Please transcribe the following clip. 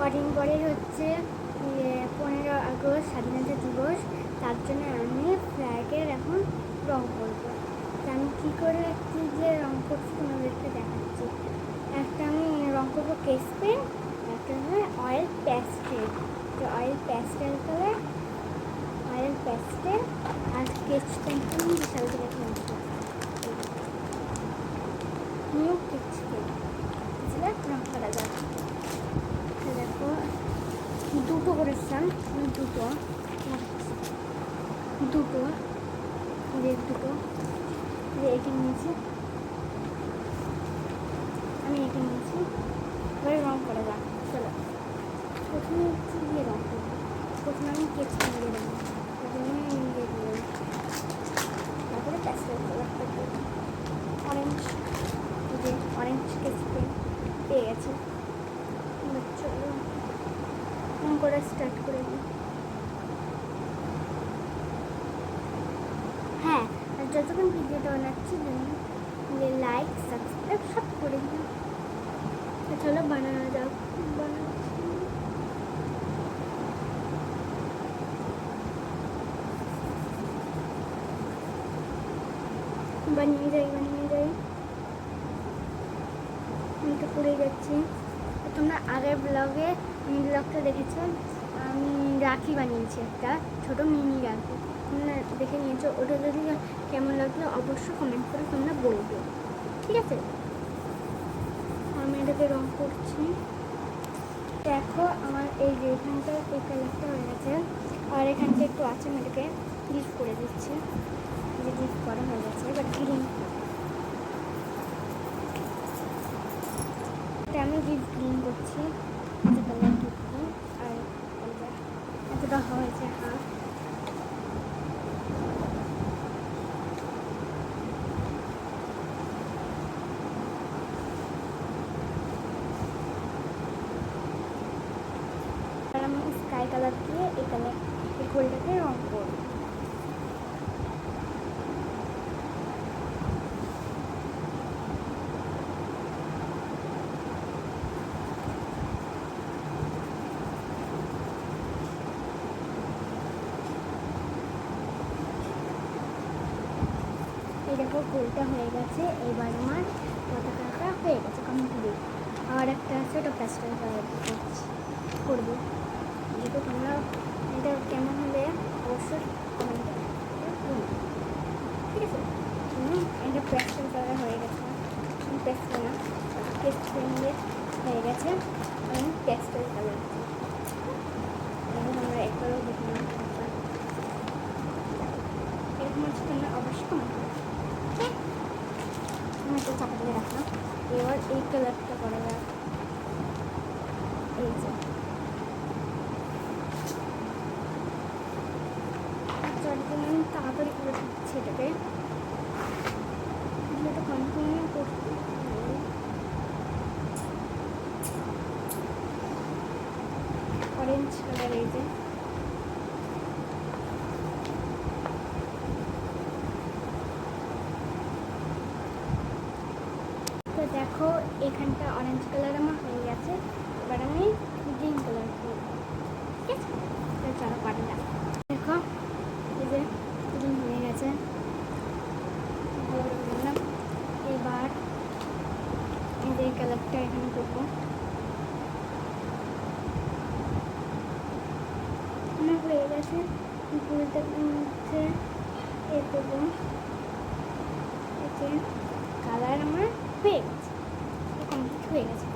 কদিন পরে হচ্ছে 15 আগস্ট স্বাধীনতা দিবস, তার জন্য আমি ফ্ল্যাগের এখন রং করবো। আমি কী করে কী যে রং করছি তোমাদেরকে দেখাচ্ছি। একটা আমি রং করবো কেস পেন, একটা হচ্ছে oil pastel, oil pastel colour, oil pastel আর স্কেচ পেনটা আমি বিশাল করে কিনছি, নিউ স্কেচ পেন বুঝলে রং করা যাবে। দেখো দুটো করেছিলাম, দুটো এঁকে নিয়েছি, আমি এঁকে নিয়েছি। এবারে রং করা যাক, চলো। প্রথমে হচ্ছে দিয়ে রং করবো, প্রথমে আমি স্কেচ পেন দিয়ে দেবো, প্রথমে দিয়ে দিলাম, তারপরে প্যাস্টেল কালারটা দিয়ে অরেঞ্জ, যে অরেঞ্জ স্কেচ পেন পেয়ে গেছে। চলো রং করা স্টার্ট করে দিই। হ্যাঁ, আর যতক্ষণ ভিডিওটা বানাচ্ছি লাইক সাবস্ক্রাইব সব করে দিন। চলো বানানো যাক, বানিয়ে যাই আমি তো করে যাচ্ছি। তোমরা আগের ব্লগটা দেখেছো, আমি রাখি বানিয়েছি, একটা ছোট মিনি রাখি, তোমরা দেখে নিয়েছো। ওটা যদি কেমন লাগলো অবশ্যই কমেন্ট করে তোমরা বলবে, ঠিক আছে? আমি এটাকে রং করছি। দেখো আমার এই যে এখানটা এই কালারটা হয়ে গেছে, আর এখানটা একটু আছে, আমি এটাকে ডিপ করে দিচ্ছি। যে ডিপ করা হয়ে গেছে, এবার গ্রিন, আমি ডিপ গ্রিন করছি, কালার ডিপ গ্রিন। আর এতটা হয়েছে হাফ। আমি স্কাই কালার দিয়ে এখানে এই গোলটাকে রং করব। এই দেখো গোলটা হয়ে গেছে। এবার আমার পতাকাটা হয়ে গেছে কমপ্লিট। আর একটা আছে, ওটা প্যাস্টেল কালার করবো। যেহেতু তোমরা এটা কেমন হলে অবশ্যই কমেন্টে বলবে, ঠিক আছে? এটা প্যাস্টেল কালার হয়ে গেছে, প্যাস্টেল না স্কেচ পেন দিয়ে হয়ে গেছে। আমি প্যাস্টেল কালার আমরা একবারও দেখে নিই, এরকম হচ্ছে তোমরা অবশ্যই কমেন্ট করবে। আমি একটু চাপা দিয়ে রাখলাম। এবার এই কালারটা করা যাক, এই যে আমি তাড়াতাড়ি করে দিচ্ছি এটাকে, এটা কন্টিনিউ করতে। অরেঞ্জ কালার, এই যে তো দেখো এখানটা অরেঞ্জ কালার আমার হয়ে গেছে। এবার আমি গ্রিন কালার করব, ঠিক আছে? চলো পাটা দেখো, এই যে গ্রিন হয়ে গেছে। এবার এই যে কালারটা এখানে করবো, আমার হয়ে গেছে। ফুলটা হচ্ছে এ করবো, এই যে কালার আমার হয়ে গেছে, কমপ্লিট হয়ে গেছে।